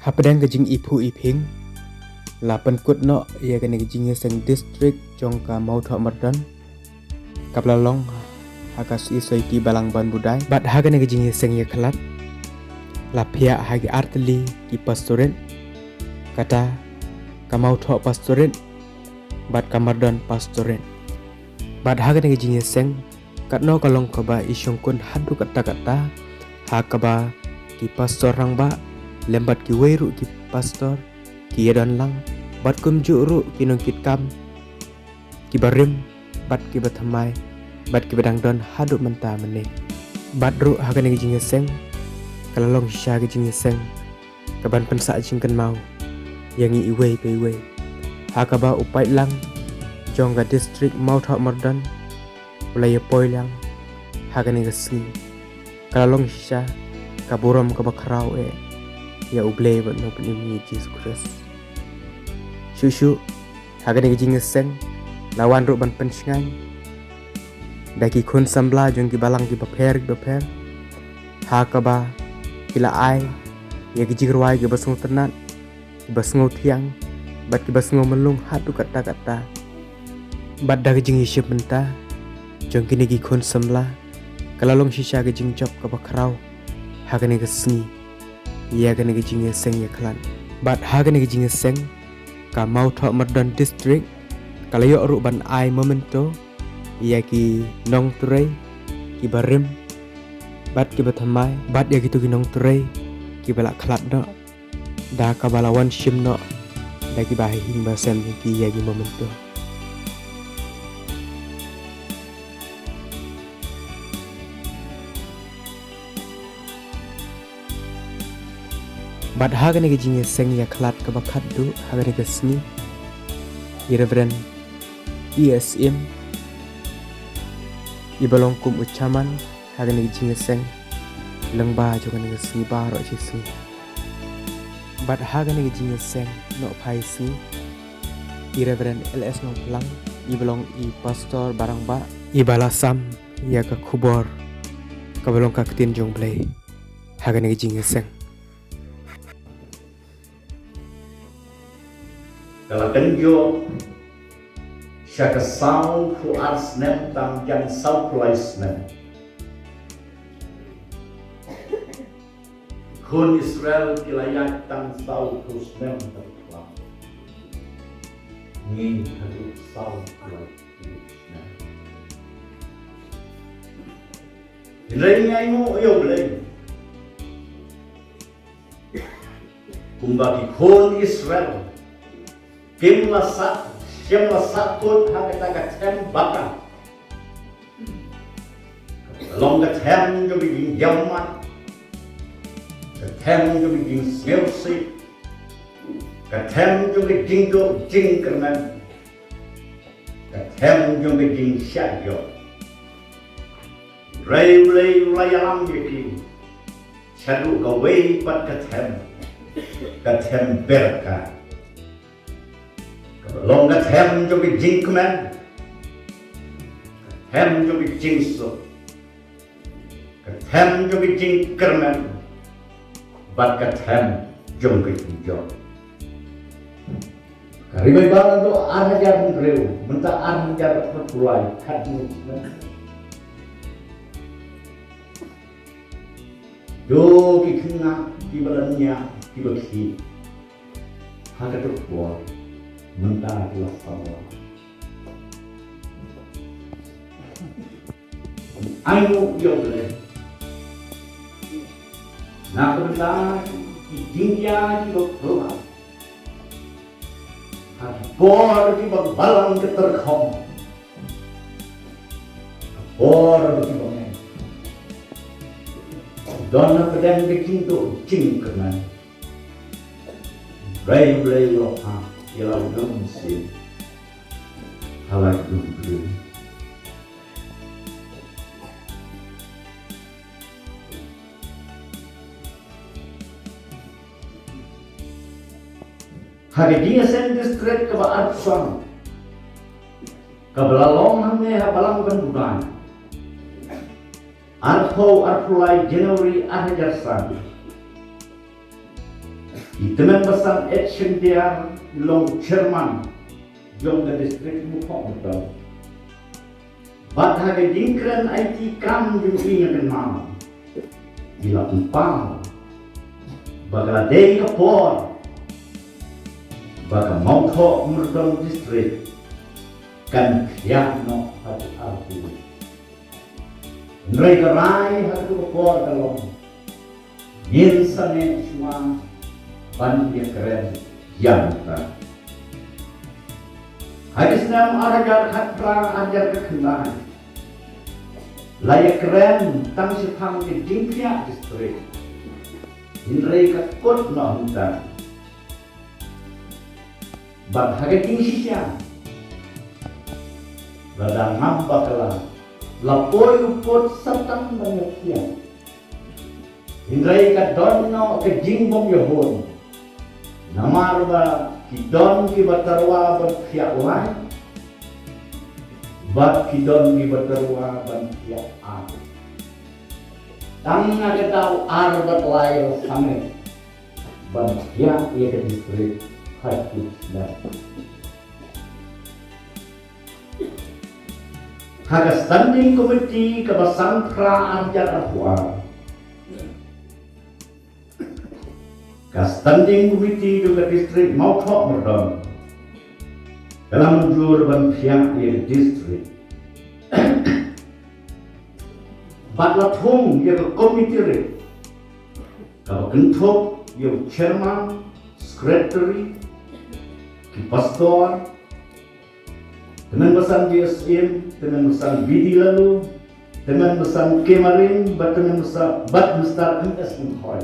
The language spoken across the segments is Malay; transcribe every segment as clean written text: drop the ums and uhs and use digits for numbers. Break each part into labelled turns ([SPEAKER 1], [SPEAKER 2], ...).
[SPEAKER 1] Hapadang gajing ipu iping lapan kut no ia kena gajing seng district jongka mau thok merdan kaplalong hakas isoi ki balang ban budai bat ha kena gajing seng ya khalat lapia hagi artli ki pastoren kata kamau thok pastoren bat kamardan pastoren bat ha kena gajing seng katno kalong kaba isyong kun hadu kata-kata ha kaba ki pastor rang ba lembat ki weiru ki pastor ki yadan lang bat kum juru ki nong kit kam ki barim bat ki bathamai bat ki badang don hadu menta mene bat ru hagan ki jingeseng kalalong sha ki jingeseng kaban pensa jingkan mau yang i iwei pe iwei hakaba upai lang jongga district mau thok mardan ulaya poi lang hagan ki sni kalalong sha kaburam kabakrau ya ublay bat no penimi Jesus Christ shushu hagan ki jingeseng lawan ru ban pensngan daki kun sambla jong ki balang ki baper hakaba kila ai ya ki jigrwai ki basung tenat ki basung tiang bat ki basung melung hatu kata-kata bat da ki jing isyep menta jong kini ki kun sambla kalalong shisha ki jing job ka bakrau hagan ki sni ia kena gijing seng ya klan bat ha kena gijing seng ka mau thok mardan district kalayo ru ban ai momento ia ki nong turai ki barim bat ki bathamai bat ya gitu ki nong turai ki bala klat no da ka balawan shim no da ki bahi hing basem ki ia ki momento bat ha kena gijing seng ya klat ka bakat du ha kena gesni Reverend ESM ibalong kum ucaman ha kena gijing seng lengba jo kena gesni baro jisni bat ha kena gijing seng no pai sni Reverend LS no lang ibalong i pastor barang ba ibalasam ya ka kubor ka balong ka ketin jong play ha kena gijing seng
[SPEAKER 2] Kalau kenjo siya sau ku ars nem tam jan sau place nem kun Israel kilayak tam sau kus nem terklam ngin hadu sau place nem Ilainya imo yo blay kumbagi kun Israel Kim lasak pun hakata katem baka. Long katem jo biging jamat. Katem jo biging smelsi. Katem jo biging jo jingkerman. Katem jo biging syadyo. Ray alam yaki. Syadu kawai pat katem. Katem berka. Long gat hem jo bi jinkman hem jo bi jingso hem jo bi jinkerman bat gat hem jo bi jo karibai balan do arajar breu menta arajar pulai kadmu do ki kina ki balanya ki bakhi hakato bo mentah adalah Allah. Ayo yo boleh. Nak benda di dunia di dokter. Bor di balang keterkom. Bor di bawah. Dona pedang bikin tu cingkeran. Ray loha. Ialah gamsi halak dubri hari dia sen distrik ke Arfan ke belalong hamne habalang bendukan Arfulai Januari ahajar san Itemen pesan action dia long chairman jong ke distrik Mukok betul. Bat hage dingkran IT kam jung ingat kenal. Bila empal bagala dei kapor baga Mauthok Merdong distrik kan kiak no hati arti. Nrai kerai hati kapor kalong Ninsane cuma ban dia keren yang tak. Hadis nam ajar khatra ajar kekenaan. Layak keren tang sepang ke jingkya distrik. Inrai kakut no hendak. Bat hage tingsi siang. Ladang ngambaklah. Lapoi upot satang banyak siang. Indrai ka don no ke jingbom yahon. Namar ba ki don ki batarwa ban pia wai. Bat ki don ki batarwa ban pia a. Tang na ke tau ar bat layo sange. Ban pia ye ke distrik hati dan. Haga standing committee ke basangkra ajar arwah. Standing committee juga distrik Mauthok Merdong dalam menjur ban pihak ia distrik. Batla thong ia ke komite re. Kalau kentok ia chairman, secretary, ki pastor, dengan pesan JSM, dengan pesan BD lalu, dengan pesan Kemarin, dengan pesan Bat Mestar MS Menghoy.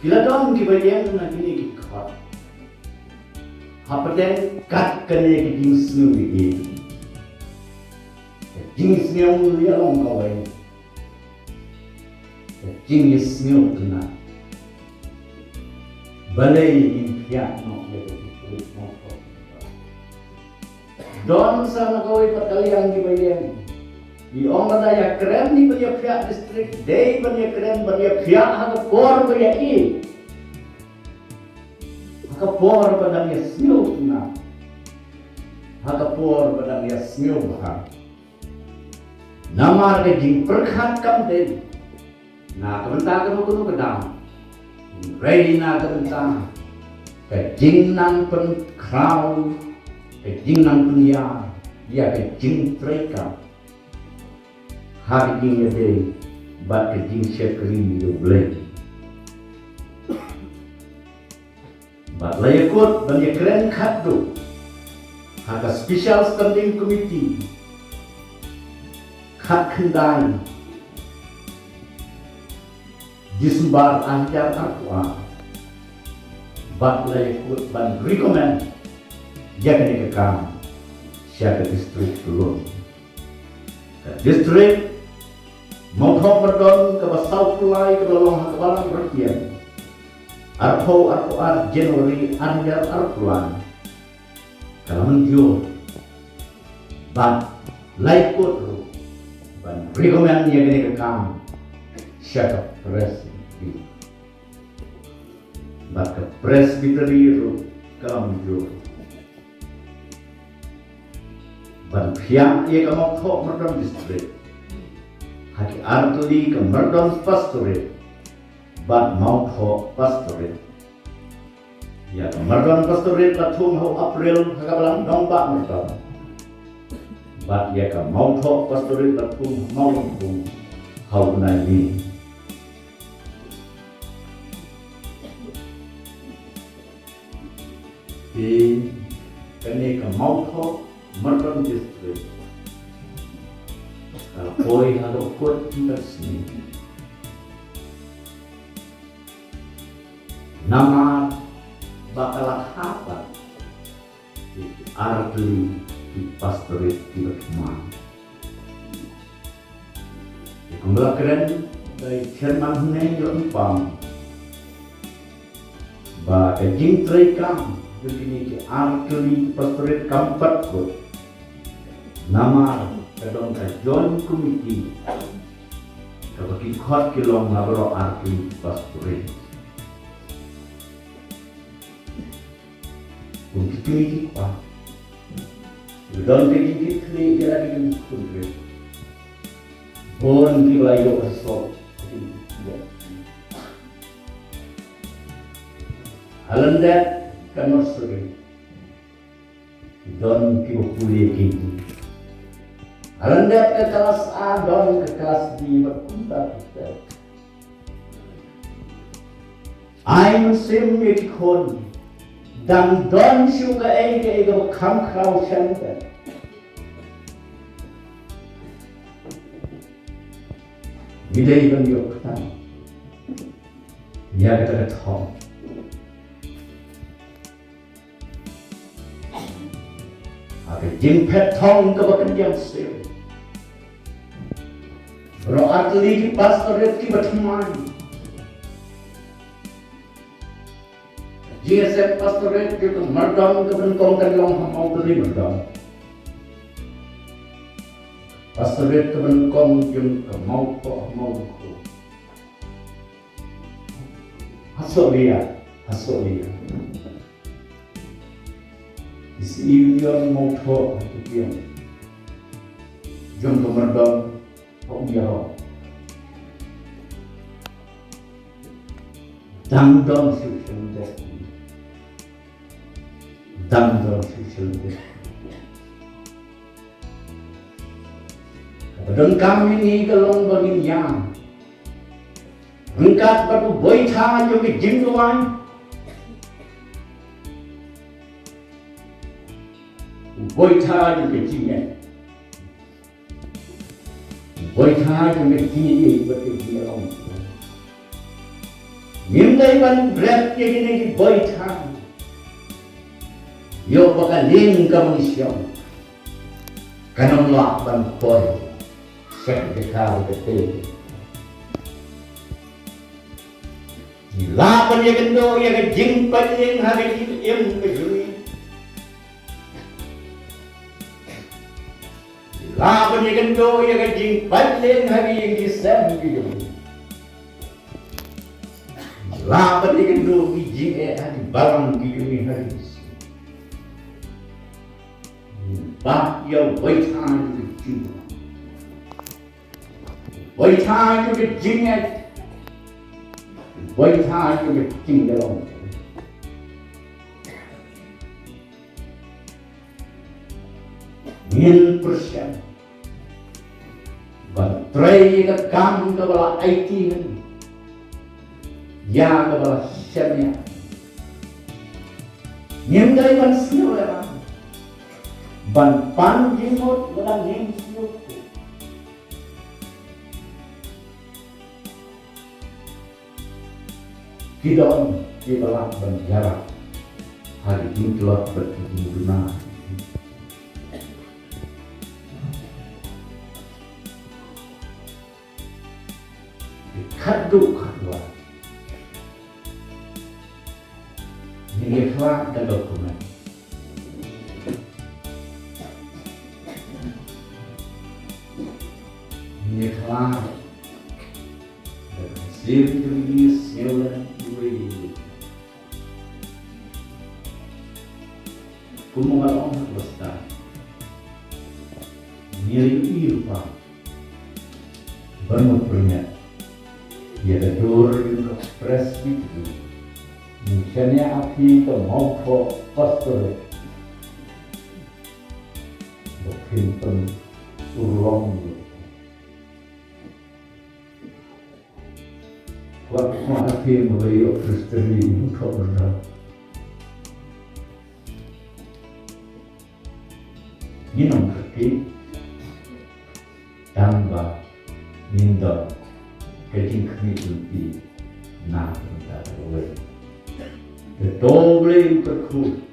[SPEAKER 2] Kila dong kibayang na kini kikhat. Hapaten kat kene ki jingsnu gi. Jingsnu ya long kawai. Jingsnu kena. Balai impia no ya ki don sana kawai pataliang kibayang. Di orang daya keren ni banyak pihak distrik, day banyak keren banyak pihak haka por banyak i, haka por banyak smiu na, haka por banyak smiu bah. Nama ke jing perkhat kam day, na kebentar kamu kuno kedam, rei na kebentar, ke jing nang pen crown, ke jing nang punya, dia ke jing treka. Hari ini ada bat kejing syakri di Dublin. Bat layakut banyak keren kado. Haka special standing committee. Kat kendang. Disembar ajar artua. Bat layakut ban recommend. Jaga kekam. Syaka distrik dulu. Distrik Mauthok Merdong ke basau pulai ke dalam hakabalang bertian. Arpo ar Januari anjar arpulan. Kalau menjur ban laikut ru ban rekomend ya gini kekam syaka presbytery. Ban ke presbytery ru kalau menjur ban pihak ia ke Mauthok Merdong distrik. Haki artli ke Merdong pastorate, bat Mauthok pastorate. Ya ke Merdong pastorate latung hau April hakabalang nombak Merdong. Bat ya ke Mauthok pastorate latung mau latung hau naimi. Di kene ke Mauthok Merdong distrik. Koi halo kot kita sini. Nama bakalah apa? Artli di pastorit di Lekman. Kembali keren dari Sherman Huneng Lempang. Ba kejing trekam begini ke artli pastorit kampat kot. Nama kedong John Committee Kapag ikot kilong nabro arti pastorin. Kung kipili pa, udon kikikit ni lagi ng kudre. Bon kilayo asok. Halandat kanosri. Udon kipuli kiki. Halandat ke kelas A, don ke kelas B berkunta kita. Ein sim ikon. Dan don suka ege kam krau shanta. Bidai ban yok tan. Ya kata thong. Aga jing pet thong ka bakan jam sim. Bro atli ki pastor ki batman. GSF pastorat itu merdam kebenkong long mau beli merdam. Pastorat kebenkong yang mau ko. Hasolia. Isi yang mau ko itu yang jom merdam kok dia. Dang social. Dan kami ni kalong bagin yang angkat batu boy tha jo ke jingwan boy tha jo ke jingen boy tha jo ke jingen batu jingong nimdai ban breath ke ni boy tha yo baka ling ka manusia kanong lakban boy sek dekal bete lapan ya kendo ya ke jingpan yang hari im ke juni lapan ya kendo ya ke jingpan yang hari yang kisam ke juni lapan ya kendo jing hari barang ke juni hari But your wait time to do. Wait time to get jinget. Wait time to get jingle on. %. But try to come to the IT. Ya ke bawah syariah. Nyemdai ban sinora. Ban pan jimot walang ning sinot. Kidon kibalak ban jarak. Hari ini telah berkiduna. Kaduk kadua. Ini kelak dan dokumen. Ini kelak dan sirkulis seolah duri. Kumungalong basta. Milik irpa. Bermutunya. Ia ada yang ekspres itu. Misalnya api ke mau ke pastor. Bukan urung. Waktu api mulai Kristen ini kau berada. Minum kaki. Tambah minda. Kecing kini na berada. Doble berku.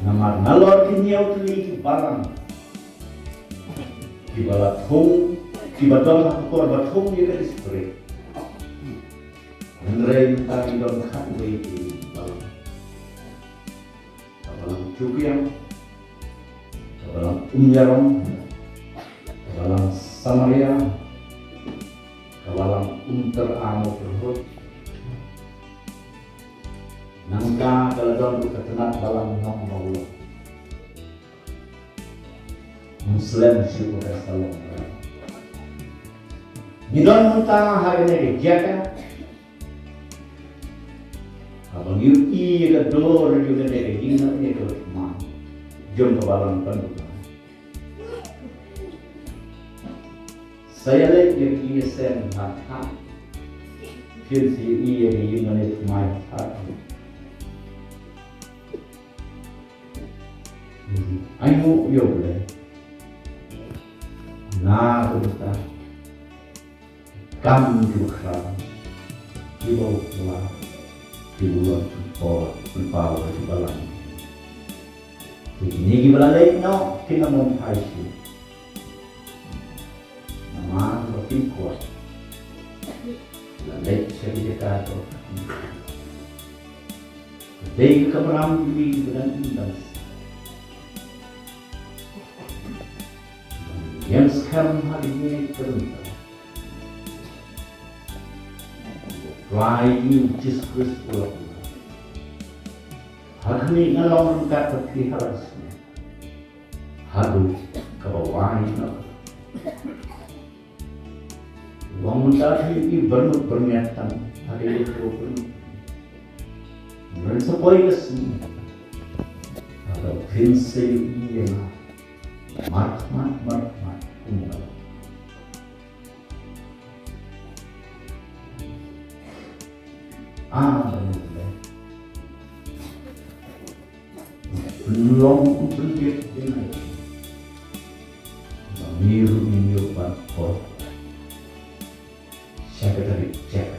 [SPEAKER 2] Nama nalor kinyau tuli barang. Di balatung, di badang hakor batung ni dari spray. Andrei tadi dong kandai di balang. Balang cubiang, balang umjarong, balang Samaria, kawalang amo perhut nangka kaladon ketenat balang nong maulo Muslim syukur salam Nidon muntah hari ini dijaga abang yui ke dor juga dari dina ini ke rumah jom ke balang penduduk saya lihat yang ini sen hak firsi iya yang ini mai hak ayo yo boleh nah kita kam juga di bawah di luar berpower di balang ini gimana lagi no kita mau paisi nama lebih kuat lain sertifikat dari keberam di dengan indah yang sekarang hari ini terlihat Rayu Jesus Kristus Hagni ngalong kat peti harasnya Hadu kawawain Wang mentari ini berniatan hari itu pun Mersepoi kesini Ada prinsip iya Mat Umar belum berdiri dengan miru bakor siapa dari cek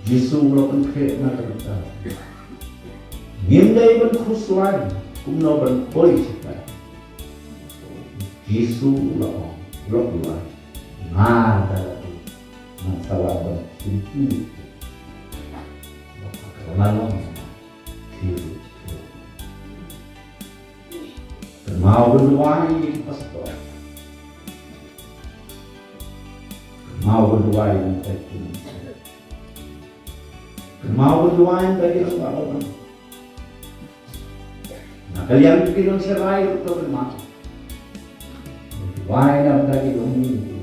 [SPEAKER 2] Yesus melakukan kena terta ngindai berkhusuan kumno berpolisikan Yesus melakukan nada masalah berkhusus malam hidup mau berdoa di pastor mau berdoa yang terkini mau berdoa yang tadi orang nah kalian bikin serai itu bermak doa yang tadi ini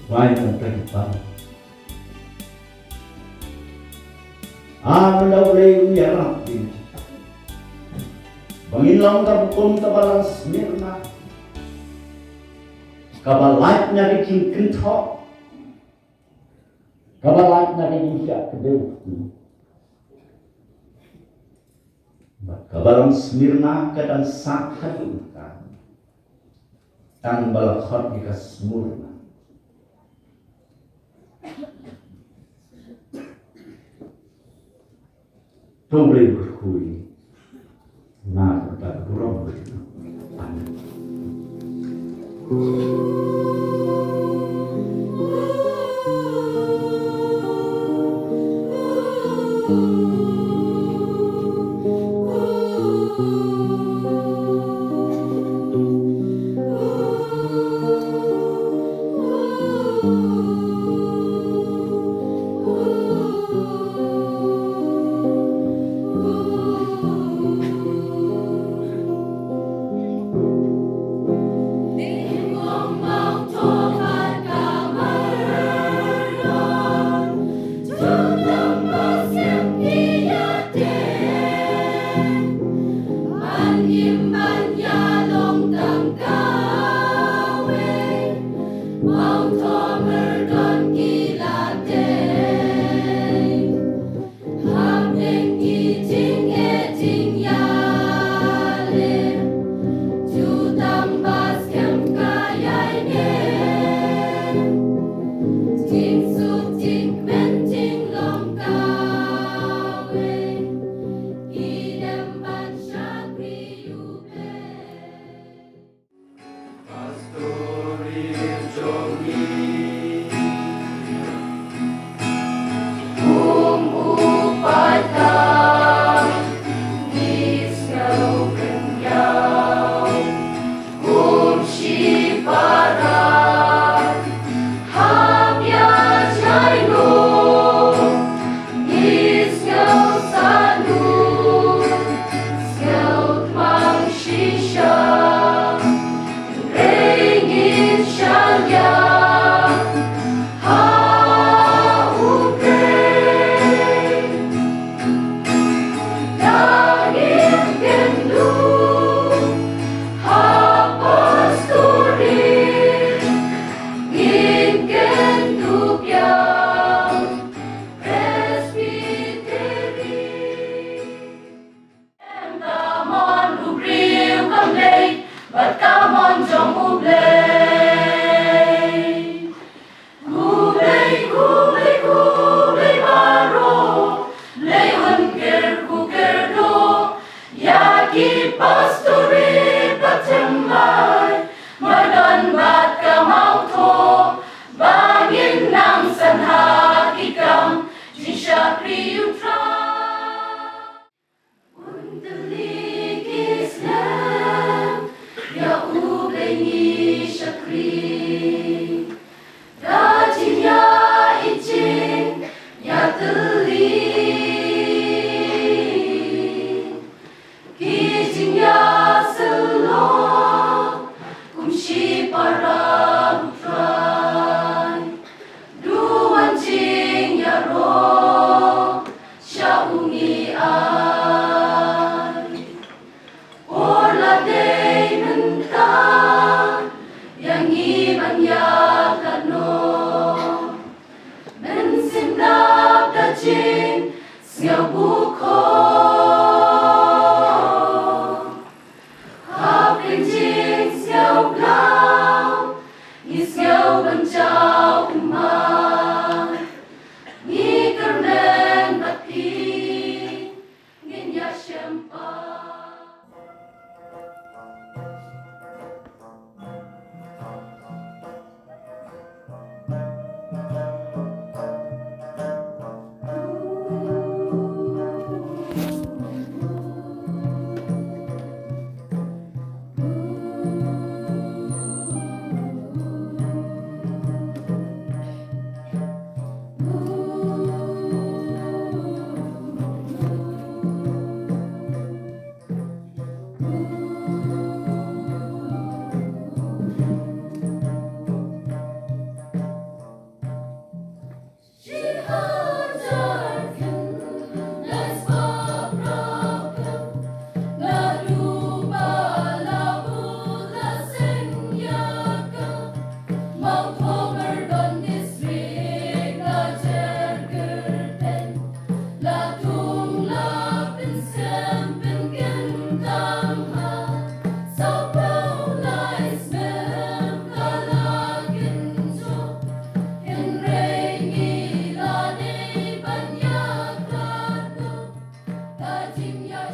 [SPEAKER 2] doa yang tadi mendaulai ya Rabbi Banginlang kapukun kabalang Smirna kabalatnya bikin kentok kabalatnya bikin siap kedewti kabalang Smirna kadang sakit urutan tang balakot jika semurna Doble berkui, nah berkat burung begitu.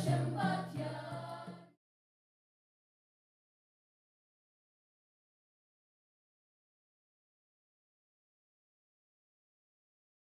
[SPEAKER 3] Sempat